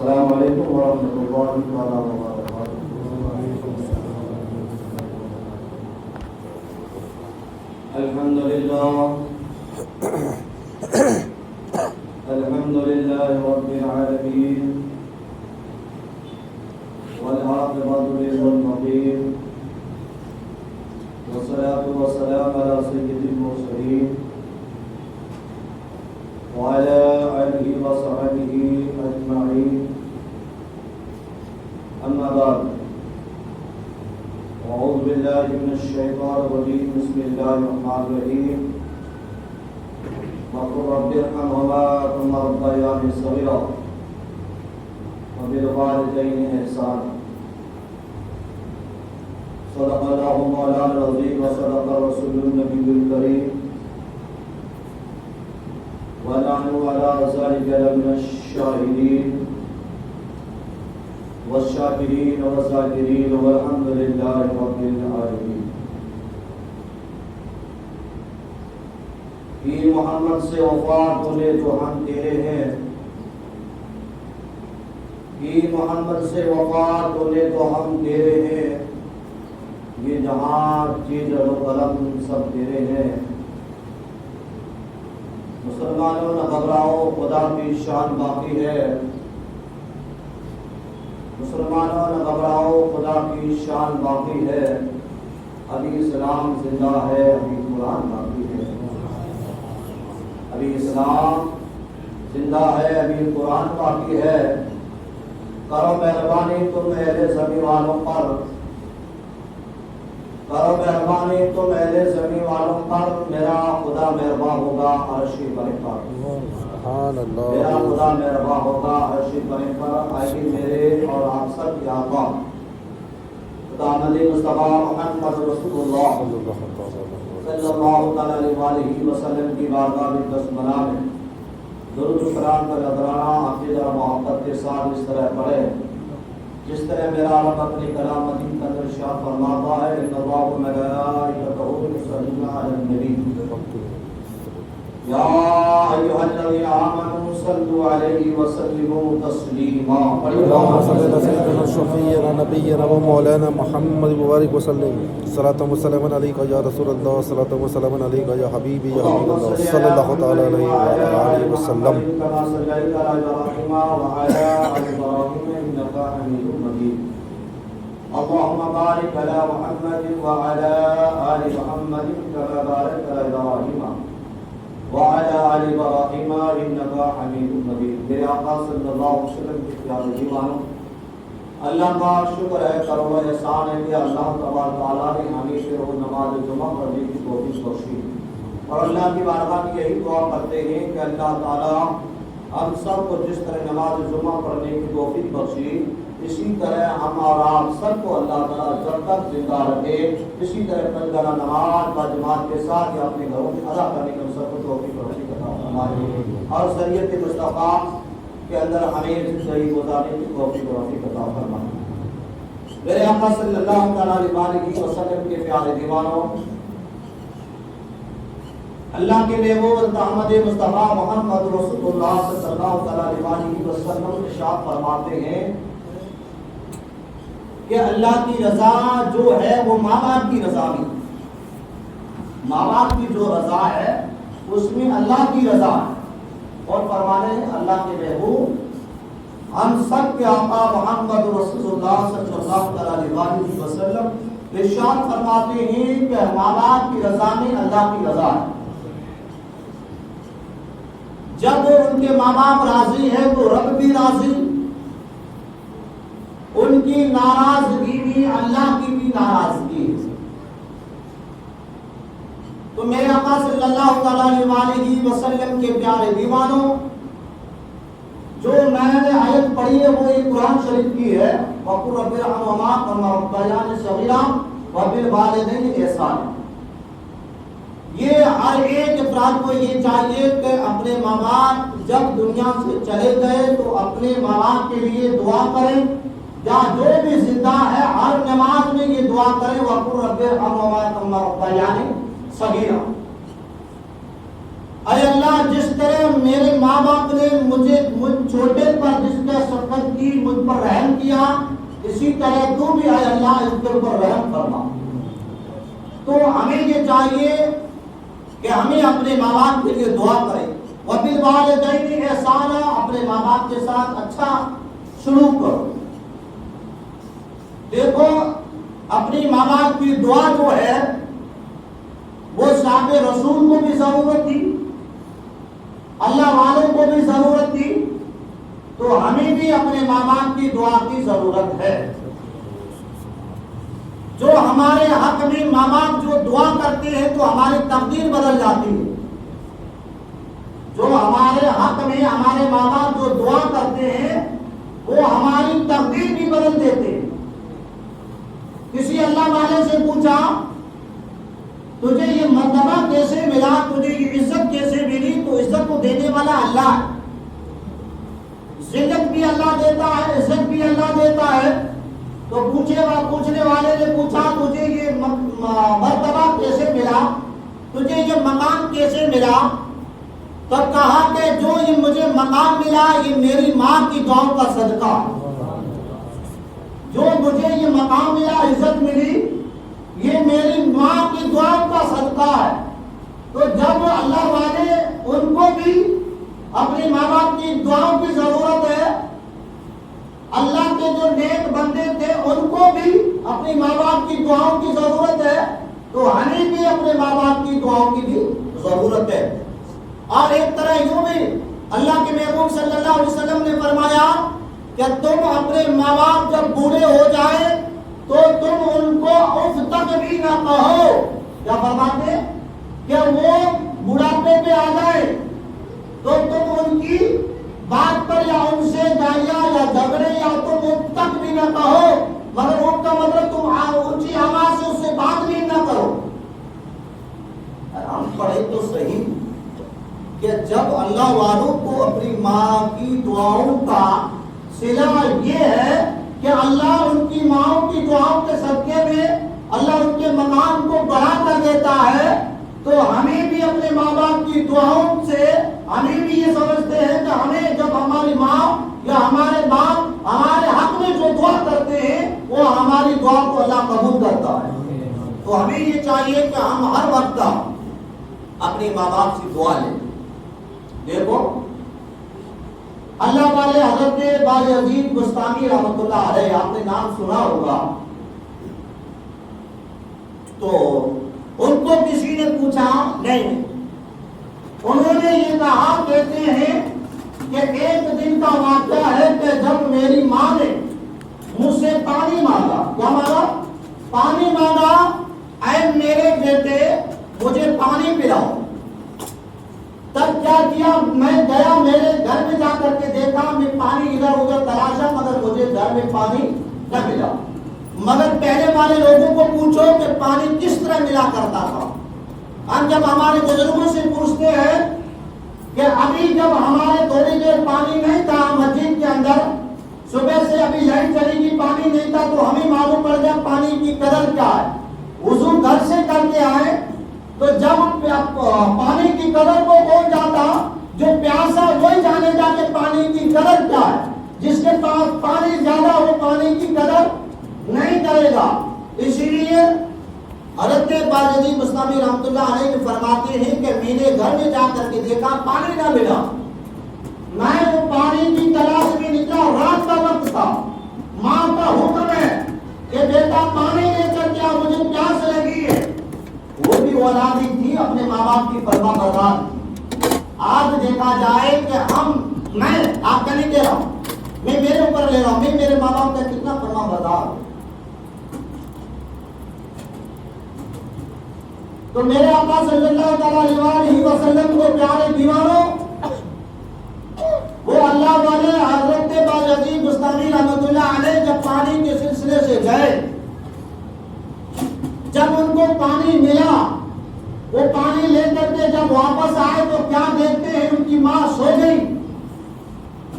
السلام علیکم ورحمۃ اللہ وبرکاتہ۔ الحمد للہ رب العالمین والعاقبۃ للمتقین والصلاة والسلام علی سید المرسلین وعلى آلہ وصحبہ اجمعین، اما بعد، اعوذ باللہ من الشیطان الرجیم، بسم اللہ الرحمن الرحیم، وقل رب ارحمهما كما ربياني صغيرا وبالوالدين إحسانا۔ صدق اللہ مولانا العظیم وصدق رسول النبی الکریم ونحن على ذلك لمن الشاهدين والشاکرین والذاکرین والحمد للہ رب العالمین۔ پیر محمد سے وفات ہونے تو ہم تیرے ہیں، پیر محمد سے وفات ہونے تو ہم تیرے ہیں، یہ جہاں چیز و قلم سب تیرے ہیں۔ مسلمانوں نہ گھبراؤ، خدا کی شان باقی ہے، مسلمانوں نہ گھبراؤ، خدا کی شان باقی ہے، ابھی اسلام زندہ ہے، ابھی قرآن باقی ہے، ابھی اسلام زندہ ہے، ابھی قرآن باقی ہے۔ کرو مہربانی تم اہل زمین والوں پر، کرو مہربانی تم اہل زمین والوں پر، میرا خدا مہربان ہوگا عرش بر پر، میرا خدا مہربان ہوگا عرش بر پر۔ آئیے میرے اور آپ سب کے آقا خدا نبی مصطفیٰ محمد رسول اللہ صلی اللہ علیہ وآلہ وسلم کی بارگاہ میں بسملہ میں درود و سلام کا نذرانہ عقیدہ اور محبت کے ساتھ اس طرح پڑھے جس طرح میرا رب اپنی کلام مدین کا ارشاد فرماتا ہے، ان اللہ و ملائکتہ یصلون علی النبی یا ایھا الذین آمنوا صلوا علیہ وسلموا تسلیما۔ اللهم صل على سيدنا شفيعنا نبينا ومولانا محمد مبارك وسلم، صلاة وسلام عليك يا رسول الله، صلاة وسلام عليك يا حبيبي يا حبيب الله، صلى الله تعالى عليه وعلى آله وسلم۔ كما صليت على إبراهيم وعلى آل إبراهيم إنك حميد مجيد، اللهم بارك على محمد وعلى آل محمد كما باركت على إبراهيم وعلى آل إبراهيم إنك حميد مجيد۔ میرے آقا صلی اللہ علیہ وسلم کے پیارے دیوانوں، اللہ کا شکر ہے، کرم و احسان ہے کہ اللہ تبارک تعالیٰ نے ہمیں سے روز نماز جمعہ پڑھنے کی توفیق بخشی، اور اللہ کی بارگاہ میں یہی دعا کرتے ہیں کہ اللہ تعالیٰ ہم سب کو جس طرح نماز جمعہ پڑھنے کی توفیق بخشی، اسی طرح ہم اور آپ سب کو اللہ تعالیٰ جب تک زندہ رکھے، اسی طرح پنجگانہ نماز با جماعت کے ساتھ یا اپنے گھروں میں ادا کرنے کا سب کو توفیق بخشی عطا فرمائے، اور شریعت مصطفیٰ کے اندر ہمیں زندگی گزارنے کی توفیق عطا فرمائے۔ میرے آقا صلی اللہ علیہ وسلم کے پیارے دیوانوں، اللہ کے محبوب احمد مصطفیٰ محمد رسول اللہ صلی اللہ علیہ وسلم ارشاد فرماتے ہیں کہ اللہ کی رضا جو ہے وہ ماں باپ کی رضا میں، ماں باپ کی جو رضا ہے اس میں اللہ کی رضا ہے، اور فرمانے ہیں اللہ کے محبوب ہم سب کے آقا محمد رسول اللہ صلی اللہ علیہ وسلم ارشاد فرماتے ہیں کہ ماں باپ کی رضا میں اللہ کی رضا ہے۔ جب ان کے ماں باپ راضی ہے تو رب بھی راضی، ان کی ناراضگی بھی اللہ کی بھی ناراضگی ہے۔ تو میرے آقا صلی اللہ علیہ وسلم کے پیارے دیوانوں، جو میں نے آیت پڑھی ہے وہ ایک قرآن شریف کی ہے، وَقُلْ رَبِّ ارْحَمْهُمَا كَمَا رَبَّيَانِي صَغِيرًا وَبِالْوَالِدَيْنِ إِحْسَانًا۔ یہ ہر ایک افراد کو یہ چاہیے کہ اپنے ماں باپ جب دنیا سے چلے گئے تو اپنے ماں باپ کے لیے دعا کریں، یا جو بھی زندہ ہے ہر نماز میں یہ دعا کریں، وَقُلْ رَبِّ ارْحَمْهُمَا كَمَا رَبَّيَانِي صَغِيرًا۔ اے اللہ، جس طرح میرے ماں باپ نے مجھ چھوٹے پر جس کا شفقت پوچھا اسی طرح تو بھی اے اللہ ان کے اوپر رحم فرما۔ تو ہمیں یہ چاہیے کہ ہمیں اپنے ماں باپ کے لیے دعا کریں، وبالوالدین احسانا، اپنے ماں باپ کے ساتھ اچھا سلوک کرو۔ دیکھو اپنی ماں باپ کی دعا جو ہے وہ صحابہ رسول کو بھی ضرورت تھی، اللہ والوں کو بھی ضرورت تھی، تو ہمیں بھی اپنے ماں باپ کی دعا کی ضرورت ہے۔ جو ہمارے حق میں ماں باپ جو دعا کرتے ہیں تو ہماری تقدیر بدل جاتی ہے۔ جو ہمارے حق میں ہمارے ماں باپ جو دعا کرتے ہیں وہ ہماری تقدیر بھی بدل دیتے ہیں۔ کسی اللہ والے سے پوچھا تجھے یہ مرتبہ کیسے ملا، تجھے یہ عزت کیسے ملی، تو عزت کو دینے والا اللہ ہے، ذلت بھی اللہ دیتا ہے، عزت بھی اللہ دیتا ہے۔ تو پوچھنے والے نے پوچھا تجھے یہ مرتبہ کیسے ملا، تجھے یہ مقام کیسے ملا؟ تب کہا کہ جو یہ مجھے مقام ملا یہ میری ماں کی دعاؤں کا صدقہ، جو مجھے یہ مقام ملا، عزت ملی، یہ میری ماں کی دعاؤں کا صدقہ ہے۔ تو جب اللہ والے ان کو بھی اپنی ماں باپ کی دعاؤں کی ضرورت ہے، اللہ کے جو نیک بندے تھے ان کو بھی اپنی ماں باپ کی دعاؤں کی ضرورت ہے، تو ہمیں بھی اپنے ماں باپ کی دعاؤں کی بھی ضرورت ہے۔ اور ایک طرح یوں بھی اللہ کے محبوب صلی اللہ علیہ وسلم نے فرمایا کہ تم اپنے ماں باپ جب بوڑھے ہو جائے تو تم ان کو اف تک بھی نہ کہو۔ کیا فرماتے کہ وہ بڑھاپے پہ آ جائے تو تم ان کی بات پر یا ان سے گالیاں یا جھگڑے یا تم اف تک بھی نہ کہو، مگر ان کا مطلب تم اونچی آواز سے اس سے بات بھی نہ کرو۔ ہم پڑھے تو صحیح کہ جب اللہ والوں کو اپنی ماں کی دعاؤں کا صلہ یہ ہے کہ اللہ ان کی ماں کی دعاؤں کے صدقے میں اللہ ان کے مقام کو بڑھا کر دیتا ہے، تو ہمیں بھی اپنے ماں باپ کی دعاؤں سے ہمیں بھی یہ سمجھتے ہیں کہ ہمیں جب ہماری ماں یا ہمارے باپ ہمارے حق میں جو دعا کرتے ہیں وہ ہماری دعا کو اللہ قبول کرتا ہے۔ تو ہمیں یہ چاہیے کہ ہم ہر وقت اپنے ماں باپ سے دعا لیں۔ دیکھو اللہ والے حضرت بایزید بستامی رحمۃ اللہ علیہ، آپ نے نام سنا ہوگا، تو ان کو کسی نے پوچھا نہیں، انہوں نے یہ کہا، کہتے ہیں کہ ایک دن کا واقعہ ہے کہ جب میری ماں نے مجھ سے پانی مانگا، کیا مانگا؟ پانی مانگا، اے میرے بیٹے مجھے پانی پلاؤ۔ تب کیا کیا، میں گیا میرے گھر میں جا کر کے دیکھا، میں پانی ادھر ادھر تلاشا مگر مجھے گھر میں پانی نہ ملا۔ مگر پہلے والے لوگوں کو پوچھو کہ پانی کس طرح ملا کرتا تھا۔ ہم جب ہمارے بزرگوں سے پوچھتے ہیں کہ ابھی جب ہمارے تھوڑی دیر پانی نہیں تھا مسجد کے اندر، صبح سے ابھی لائٹ چلی گئی، پانی نہیں تھا، تو ہمیں معلوم پڑ گیا پانی کی قدر کیا ہے۔ وضو گھر سے کر کے آئے تو جب پانی کی قدر کو کون جاتا، جو پیاسا وہی جانے گا کہ پانی کی قدر کیا ہے، جس کے پاس پانی زیادہ وہ پانی کی قدر نہیں کرے گا۔ اسی لیے حضرت بایزید بستامی رحمۃ اللہ علیہ فرماتے ہیں کہ میں نے گھر میں جا کر کے دیکھا پانی نہ ملا، میں وہ پانی کی تلاش میں نکلا، رات کا وقت تھا، ماں کا حکم ہے کہ بیٹا پانی لے کر کے مجھے پیاس لگی ہے۔ وہ بھی اولادی تھی اپنے ماں باپ کی فرما بردار۔ آج دیکھا جائے کہ میں آپ کا نہیں دے رہا ہوں، میں میرے اوپر لے رہا ہوں، میں میرے ماں باپ کا کتنا فرما بردار ہوں۔ تو میرے آقا صلی اللہ علیہ وسلم کو پیارے دیوانوں، وہ اللہ والے حضرت بایزید بستامی رحمۃ اللہ علیہ جب پانی کے سلسلے سے گئے، جب ان کو پانی ملا، وہ پانی لے کر کے جب واپس آئے تو کیا دیکھتے ہیں، ان کی ماں سو گئی۔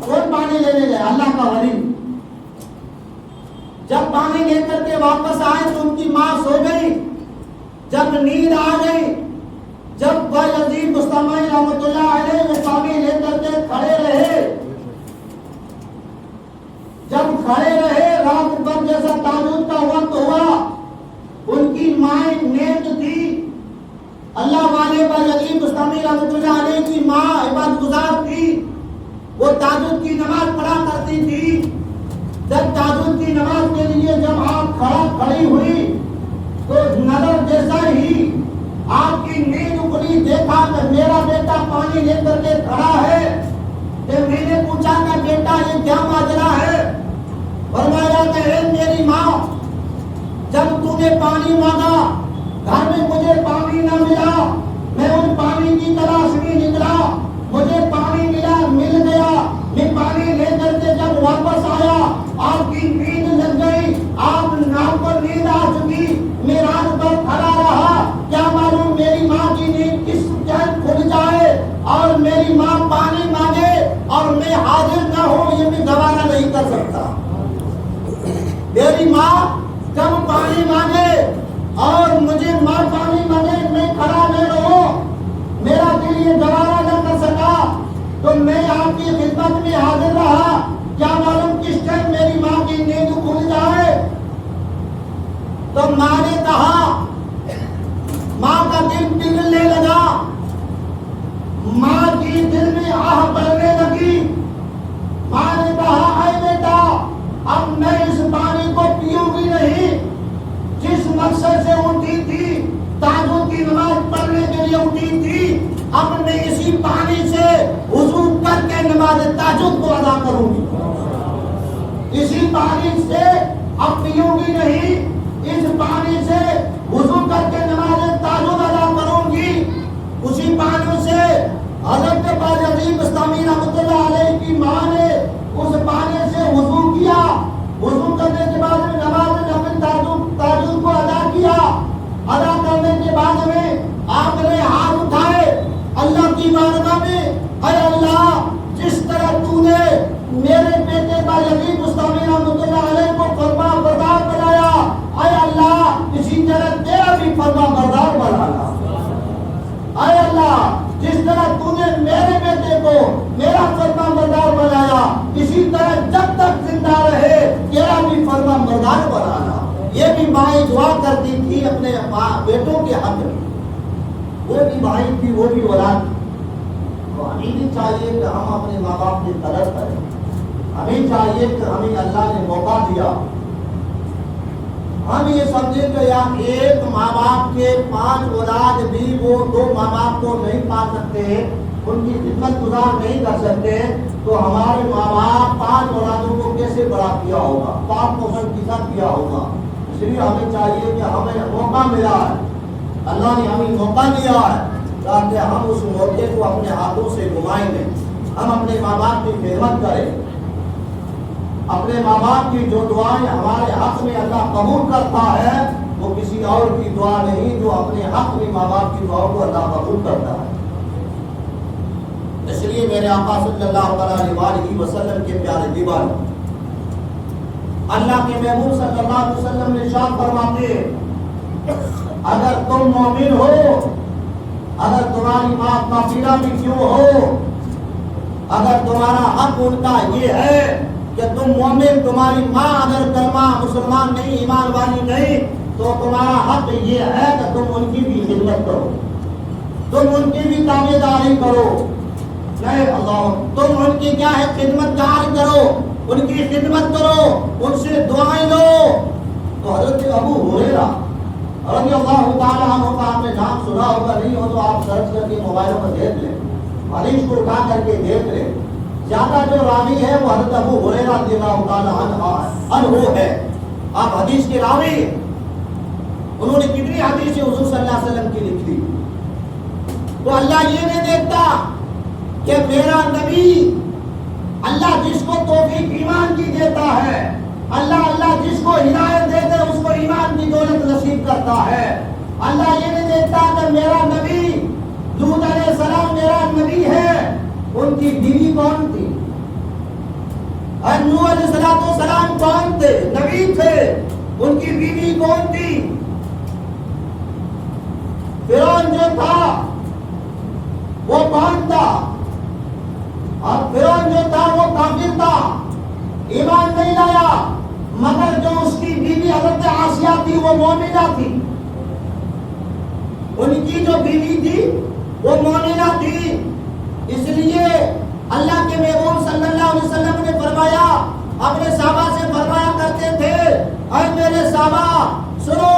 کون پانی لینے گئے؟ اللہ کا ولی۔ جب پانی لے کر کے واپس آئے تو ان کی ماں سو گئی۔ جب نیند آ گئی، جب بایزید بستامی رحمۃ اللہ علیہ وہ پانی لے کر کے کھڑے رہے، جب کھڑے رہے رحمۃ اللہ علیہ کی ماں عبادت گزار تھی، وہ تہجد کی نماز پڑھا کرتی تھی۔ جب تہجد کی نماز کے لیے جب آپ کھڑی ہوئی تو نظر جیسا ہی آپ کی نیند کھلی، دیکھا کہ میرا بیٹا پانی لے کر کے کھڑا ہے۔ کہ میں نے پوچھا کہ بیٹا یہ کیا ماجرا ہے؟ فرمایا کہ اے میری ماں، جب تو نے پانی مانگا گھر میں مجھے پانی نہ ملا، میں ان پانی کی تلاش میں نکلا، مجھے پانی ملا، مل گیا، میں پانی لے کر کے جب واپس آیا آپ کی نیند لگ گئی، آپ نام پر نیند آ چکی، میں رات بھر کھڑا رہا، کیا معلوم میری ماں کی نیند کس ٹائم کھل جائے اور میری ماں پانی مانگے اور میں حاضر نہ ہوں، یہ بھی گوارا نہیں کر سکتا۔ میری ماں جب پانی مانگے اور مجھے ماں پانی مانگے، میں کھڑا نہ رہوں، میرا دل یہ گوارا نہ کر سکا، تو میں آپ کی خدمت میں حاضر رہا، کیا معلوم کس ٹائم میری ماں کی نیند کھل جائے۔ تو ماں نے کہا، ماں کا دل پگھلنے لگا، ماں کی دل میں آہ بھرنے لگی۔ ماں نے کہا، اے بیٹا، اب میں اس پانی کو پیوں گی نہیں، جس مقصد سے اٹھی تھی، تہجد کی نماز پڑھنے کے لیے اٹھی تھی، اب میں اسی پانی سے وضو کر کے نماز تہجد کو ادا کروں گی۔ اسی پانی سے اب پیوں گی نہیں، اس پانی سے وضو کر کے نماز تہجد ادا کروں گی۔ اسی پانی سے حضرت باجی بستامی رحمۃ اللہ علیہ کی ماں نے اس پانی سے وضو کیا، وضو کرنے کے بعد میں نماز نفل تہجد کو ادا کیا۔ ادا کرنے کے بعد میں آپ نے ہاتھ اٹھائے اللہ کی بارگاہ میں، اے اللہ، جس طرح تو نے میرے بیٹے باجی بستامی رحمۃ اللہ علیہ کو فرما بردار بنایا، اے اللہ اسی طرح تیرا بھی فرما بردار بنانا۔ اے اللہ، جس طرح تو نے میرے بیٹے کو میرا فرما بردار بنایا، اسی طرح جب تک زندہ رہے تیرا بھی فرما بردار بنانا۔ یہ بھی مائیں دعا کرتی تھی اپنے بیٹوں کے حق میں، وہ بھی بھائی تھی، وہ بھی اولاد تھی۔ تو ہمیں بھی چاہیے کہ ہم اپنے ماں باپ کی قدر کریں، ہمیں چاہیے کہ ہمیں اللہ نے موقع دیا، ہم یہ سمجھیں کہ یا ایک ماں باپ کے 5 اولاد بھی وہ 2 ماں باپ کو نہیں پا سکتے، ان کی خدمت گزار نہیں کر سکتے، تو ہمارے ماں باپ 5 اولادوں کو کیسے بڑا کیا ہوگا، پاک پوشن کیسا کیا ہوگا۔ اس لیے ہمیں چاہیے کہ ہمیں موقع ملا ہے، اللہ نے ہمیں موقع دیا ہے، تاکہ ہم اس موقع کو اپنے ہاتھوں سے گھمائیں گے، ہم اپنے ماں باپ کی خدمت کریں، اپنے ماں باپ کی جو دعائیں ہمارے حق میں اللہ قبول کرتا ہے وہ کسی اور کی دعا نہیں، جو اپنے حق میں ماں باپ کی دعاؤں کو اللہ قبول کرتا ہے۔ اس لیے میرے آقا صلی اللہ علیہ وسلم کے پیارے دیوانوں، اللہ کے محبوب صلی اللہ علیہ وسلم نے ارشاد فرماتے ہیں، اگر تم مومن ہو، اگر تمہاری ماں کافرہ بھی کیوں ہو، اگر تمہارا حق ان کا یہ ہے کہ تم مومن، تمہاری ماں اگر کلمہ مسلمان نہیں، ایمان والی نہیں، تو تمہارا حق یہ ہے کہ تم ان کی بھی خدمت کرو، تم ان کی بھی تابعداری کرو، نہیں اللہ، تم ان کی کیا ہے خدمت گار کرو، ان کی خدمت کرو، ان سے دعائیں لو۔ تو حضرت ابو ہریرہ رضی اللہ تعالیٰ عنہ کا آپ نے نام سنا ہوگا، نہیں ہو تو آپ سرچ کر کے موبائلوں میں دیکھ لیں، حدیث کو اٹھا کر کے دیکھ لیں، زیادہ جو راوی ہے وہ حضرت ابو ہریرہ رضی اللہ تعالیٰ عنہ ہے، آپ حدیث کے راوی، انہوں نے کتنی حدیث حضور صلی اللہ علیہ وسلم کی لکھی۔ تو اللہ یہ نہیں دیکھتا کہ میرا نبی، اللہ جس کو توفیق ایمان کی دیتا ہے، اللہ جس کو ہدایت دیتا ہے اس کو ایمان کی دولت نصیب کرتا ہے۔ اللہ یہ نہیں دیکھتا کہ میرا نبی لوط علیہ السلام میرا نبی ہے، ان کی بیوی کون تھی، نوح علیہ السلام کون تھے، نبی تھے، ان کی بیوی کون تھی، فرعون جو تھا وہ کون تھا، اور فرعون جو تھا وہ کافر تھا، ایمان نہیں لایا، مگر جو اس کی بیوی حضرت آسیہ تھی وہ مومنہ تھی، ان کی جو بیوی تھی وہ مومنہ تھی. اس لیے اللہ کے محبوب صلی اللہ علیہ وسلم نے فرمایا, اپنے صحابہ سے فرمایا کرتے تھے, اے میرے صحابہ سنو,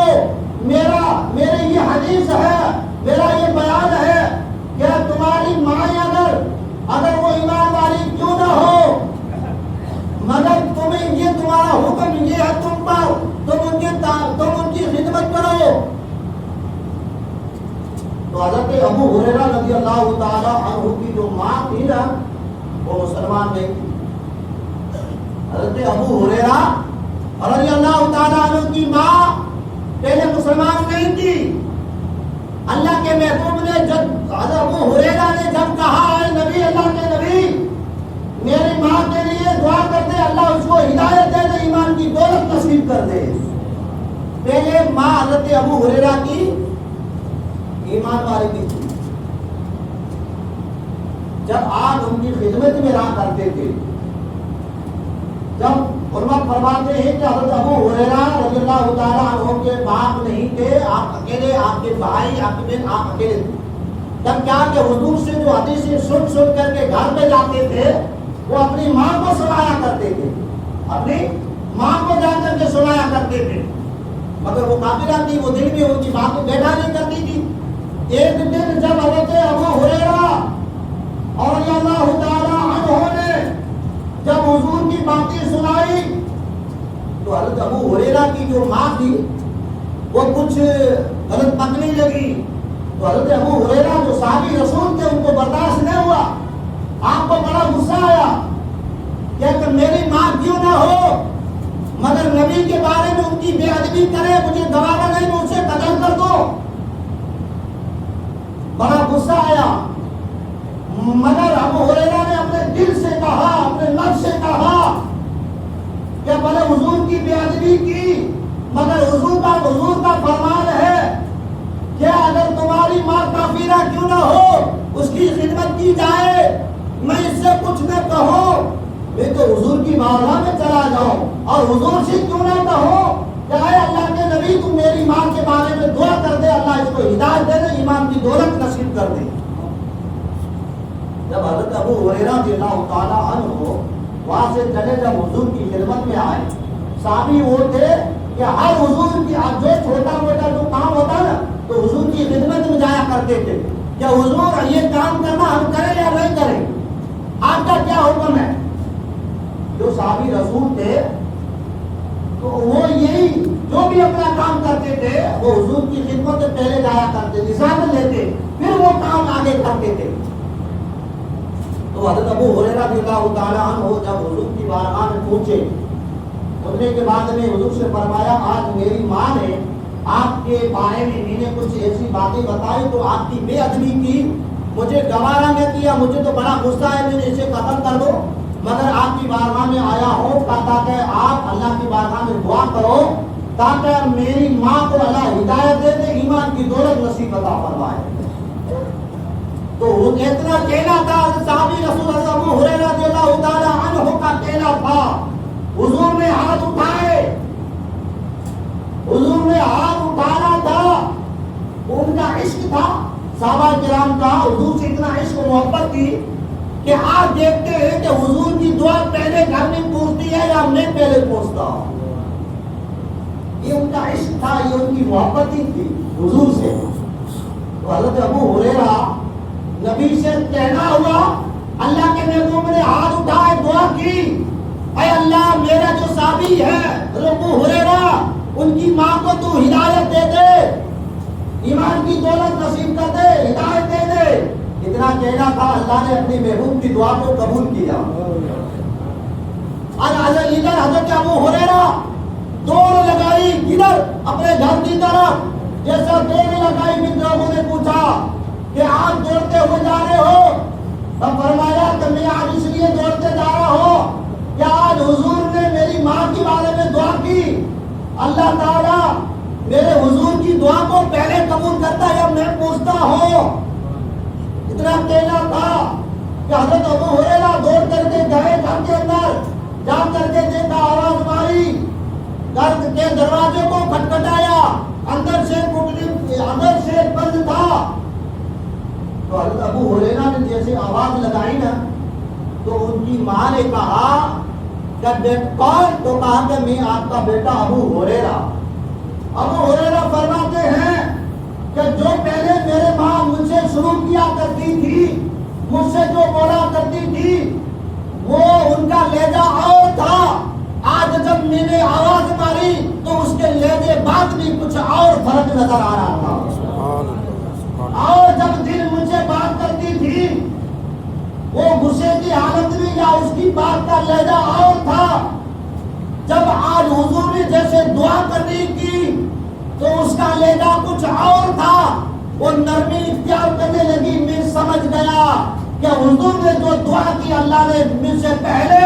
میری یہ حدیث ہے, میرا یہ بیان ہے کہ تمہاری مائیں اگر وہ ایمان والی کیوں نہ ہو, مگر تمہیں یہ تمہارا حکم یہ ہے تم پر, تم ان کی خدمت کرو. تو حضرت ابو ہریرہ رضی اللہ تعالی عنہ کی جو ماں تھی نا, وہ مسلمان نہیں تھی. حضرت ابو ہریرہ رضی اللہ تعالی عنہ کی ماں پہلے مسلمان نہیں تھی. اللہ کے محبوب نے جب حضرت ابو ہریرہ نے جب کہا, اے نبی, اللہ کے نبی, میری ماں کے لیے دعا کر دے, اللہ اس کو ہدایت دے دے, ایمان کی دولت نصیب کر دے. پہلے ماں حضرت ابو ہریرہ کی ایمان والی کی تھی. جب آپ ان کی خدمت میں رہا کرتے تھے, جب علماء فرماتے ہیں کہ حضرت ابو ہریرہ رضی اللہ تعالیٰ عنہ کے باپ نہیں تھے, آپ اکیلے, آپ کے بھائی, آپ کی بہن, آپ اکیلے تھے. تب کیا کہ حضور سے جو حدیثیں سن کر کے گھر پہ جاتے تھے, وہ اپنی ماں کو سنایا کرتے تھے, اپنی ماں کو جا کر کے سنایا کرتے تھے. مگر وہ کافرہ تھی, وہ دل میں ان کی بات کو بیٹھا نہیں کرتی تھی. ایک دن جب حضرت ابو ہریرہ اور اللہ تعالیٰ عنہ نے جب حضور کی باتیں سنائی, تو حضرت ابو ہریرہ کی جو ماں تھی وہ کچھ غلط پکنے لگی. تو حضرت ابو ہریرہ جو صحابی رسول تھے, ان کو برداشت نہیں ہوا, آپ کو بڑا غصہ آیا کہ میری ماں کیوں نہ ہو, مگر نبی کے بارے میں ان کی بے ادبی کرے, مجھے گوارا نہیں, مجھ سے قتل کر دو. بڑا غصہ آیا. مگر ابو ہریرہ نے اپنے دل سے کہا, اپنے نفس سے کہا کہ بھلے حضور کی بے ادبی کی, مگر حضور کا فرمان ہے کہ اگر تمہاری ماں کافرہ کیوں نہ ہو, اس کی خدمت کی جائے. میں اس سے کچھ نہ کہوں, میں تو حضور کی بارگاہ میں چلا جاؤں اور حضور سے کیوں نہ کہوں کہ اے اللہ کے نبی, تم میری ماں کے بارے میں دعا کر دے, اللہ اس کو ہدایت دے دے, ایمان کی دولت نصیب کر دے. جب حضرت ابو ہریرہ رضی اللہ تعالیٰ عنہ وہاں سے چلے, جب حضور کی خدمت میں آئے, صحابی وہ تھے کہ ہر حضور کی جو چھوٹا موٹا جو کام ہوتا نا, تو حضور کی خدمت میں جایا کرتے تھے کہ حضور یہ کام کرنا ہم کریں یا نہیں کریں, آپ کا کیا حکم ہے. جو صحابی رسول تھے تو وہ یہی جو بھی اپنا کام کرتے تھے, وہ حضور کی خدمت سے پہلے جایا کرتے, اجازت لیتے, پھر وہ کام آگے کرتے تھے. تو حضرت ابو ہریرہ رضی اللہ تعالیٰ عنہ جب حضور کی بارگاہ میں پہنچے, پہنچنے کے بعد میں حضور سے فرمایا, آج میری ماں نے آپ کے بارے میں نے کچھ ایسی باتیں بتائی تو آپ کی بے ادبی کی, مجھے گوارا نہ کیا, مجھے تو بڑا غصہ ہے, میں نے اسے قتل کر دو. مگر آپ کی بارگاہ میں آیا ہوں تاکہ آپ اللہ کی بارگاہ میں دعا کرو, تاکہ میری ماں کو اللہ ہدایت دے دے, ایمان کی دولت نصیب عطا فرمائے. تو وہ اتنا کہنا تھا صحابی رسول اللہ ابو ہریرہ رضی اللہ تعالیٰ عنہ کا کہنا تھا. حضور نے ہاتھ اٹھائے, حضور نے ہاتھ اٹھانا تھا, ان کا عشق تھا صحابہ کرام کا, حضور سے اتنا عشق و محبت تھی کہ آپ دیکھتے ہیں کہ حضور کی دعا پہلے گھر میں پہنچتی ہے یا میں پہلے پہنچتا ہوں. یہ ان کا عشق تھا, یہ ان کی محبت ہی تھی حضور سے. تو حضرت ابو ہریرہ نبی سے کہنا ہوا, اللہ کے محبوب نے ہاتھ اٹھائے, دعا کی, اے اللہ میرا جو صحابی ہے ابو ہریرہ, ان کی ماں کو تو ہدایت دے دے, ایمان کی دولت نصیب کر دے, ہدایت دے دے. اتنا کہنا تھا, اللہ نے اپنی محبوب کی دعا کو قبول کیا. ادھر حضرت ابو ہریرہ دوڑ لگائی کدھر, اپنے گھر کی طرف. جیسا دوڑ لگائی, بھی لوگوں نے پوچھا کہ آپ دوڑتے ہوئے جا رہے ہو, اب فرمایا کہ میں آج اس لیے دوڑتے جا رہا ہوں کہ آج حضور نے میری ماں کے بارے میں دعا کی, اللہ تعالیٰ میرے حضور کی دعا کو پہلے قبول کرتا ہے, میں پوچھتا ہوں. اتنا کہنا تھا کہ حضرت ابو ہریرہ دوڑ کر کے گئے گھر کے اندر, جا کر کے دیکھا, آواز ماری, گھر کے دروازے کو کھٹکھٹایا, اندر سے بند تھا. تو حضرت ابو ہریرہ نے جیسے آواز لگائی نا تو ان کی ماں نے کہا کہ کون؟ تو کہا کہ میں آپ کا بیٹا ابو ہریرہ۔ ابو ہریرہ فرماتے ہیں کہ جو پہلے میرے ماں مجھ سے شروع کیا کرتی تھی، مجھ سے جو بولا کرتی تھی، وہ ان کا لہجہ اور تھا۔ آج جب میں نے آواز ماری تو اس کے لہجے بعد بھی کچھ اور فرق نظر آ رہا تھا۔ اور جب دل مجھ سے بات کرتی تھی وہ غصے کی حالت میں یا اس کی بات کا لہجہ اور تھا۔ جب آج حضور نے جیسے دعا کرنے کی تو اس کا لہجہ کچھ اور تھا، وہ نرمی اختیار کرنے لگی۔ میں سمجھ گیا کہ حضور نے جو دعا کی اللہ نے مجھ سے پہلے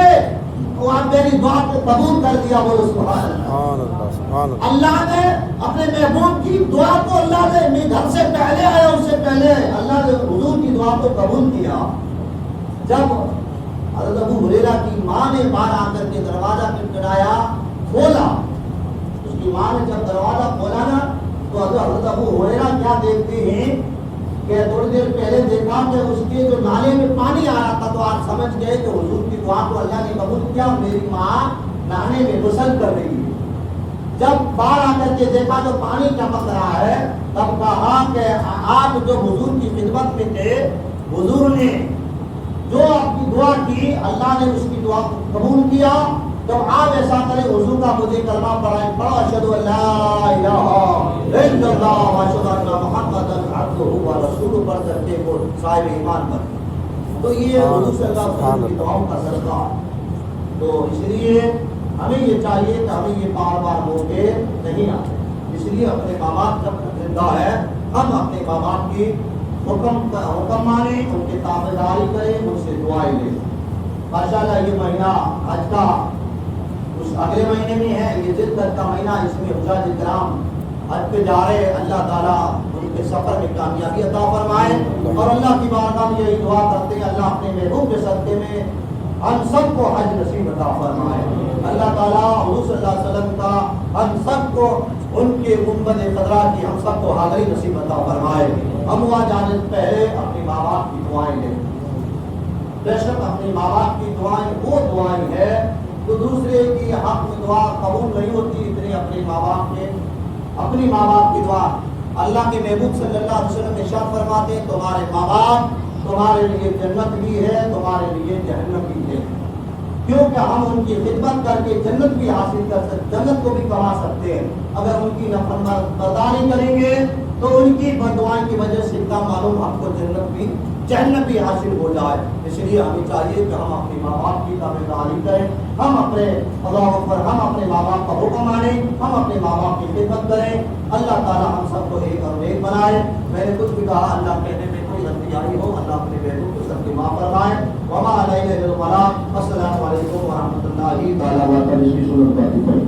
وہ میری دعا کو قبول کر دیا۔ بولو سبحان اللہ۔ اللہ نے اپنے محبوب کی دعا کو اللہ نے، میں گھر سے پہلے آیا اس سے پہلے اللہ نے حضور کی دعا کو قبول کیا۔ جب حضرت ابو ہریرہ کی ماں نے باہر آ کر کے دروازہ کھٹکھٹایا، کھولا، اس کی ماں نے جب دروازہ کھولا نا تو حضرت ابو ہریرہ کیا دیکھتے ہیں کہ تھوڑی دیر پہلے دیکھا کہ اس کے جو نالے میں پانی آ رہا تھا تو آج سمجھ گئے کہ حضور کی دعا کو اللہ نے قبول کیا، میری ماں نہانے میں غسل کر رہی ہے۔ جب باہر آ کر کے دیکھا تو پانی چمک رہا ہے، تب کہا کہ آپ جو حضور کی خدمت میں تھے، حضور نے جو آپ کی دعا کی اللہ نے اس کی دعا قبول کیا، تو آپ ایسا کریں حضور کا مجھے کلمہ پڑھائیں، پڑھو اشہد ان لا الہ الا اللہ و اشہد ان محمدا عبدہ و رسولہ پڑھ کرتے وہ صاحب ایمان بن۔ تو یہ حضور صلی اللہ علیہ وسلم کی دعاؤں کا صدقہ۔ تو اس لیے ہمیں یہ چاہیے کہ ہمیں یہ بار بار موقع نہیں آتے، اس لیے اپنے ماں باپ جب زندہ ہے ہم اپنے ماں باپ کی حکم مانیں، ان کی تابعداری کریں، ان سے دعائیں لیں۔ ماشاءاللہ یہ مہینہ حج کا اس اگلے مہینے میں ہے، یہ ذی الحجہ کا مہینہ، اس میں حجاج کرام حج پہ جا رہے، اللہ تعالیٰ ان کے سفر میں کامیابی عطا فرمائے، اور اللہ کی بارگاہ میں یہی دعا کرتے ہیں اللہ اپنے محبوب کے صدقے میں ہم سب کو حج نصیب عطا فرمائے۔ اللہ تعالیٰ حضور صلی اللہ علیہ وسلم کا ہم سب کو ان کے گنبد خضرا کی ہم سب کو حاضری نصیب عطا فرمائے۔ ہم وہاں جانے سے پہلے اپنے ماں باپ کی دعائیں لیں۔ بے شک اپنے ماں باپ کی دعائیں وہ دعائیں ہیں تو دوسرے کی حق میں دعا قبول نہیں ہوتی، اتنے اپنے ماں باپ کے، اپنی ماں باپ کی دعا۔ اللہ کے محبوب صلی اللہ علیہ وسلم ارشاد فرماتے ہیں تمہارے ماں باپ تمہارے لیے جنت بھی ہے، تمہارے لیے جہنم بھی ہے، کیونکہ ہم ان کی خدمت کر کے جنت بھی حاصل کر سکتے، جنت کو بھی کما سکتے ہیں۔ اگر ان کی نافرمانی کریں گے تو ان کی بددعائیں کی وجہ سے اتنا معلوم ہم کو جنت بھی حاصل ہو جائے۔ اس لیے ہمیں چاہیے کہ ہم اپنے ماں باپ کی تابعداری کریں، ہم اپنے اللہ پر ہم اپنے ماں باپ کا حکم مانیں، ہم اپنے ماں باپ کی خدمت کریں۔ اللہ تعالیٰ ہم سب کو ایک اور ایک بنائے۔ میں نے کچھ بھی کہا اللہ کہنے میں کوئی غلطی آئی ہو اللہ اپنے بیٹوں کو سب کی معاف فرمائے۔ وما علینا الا البلاغ۔ السلام علیکم ورحمۃ اللہ تعالیٰ وبرکاتہ۔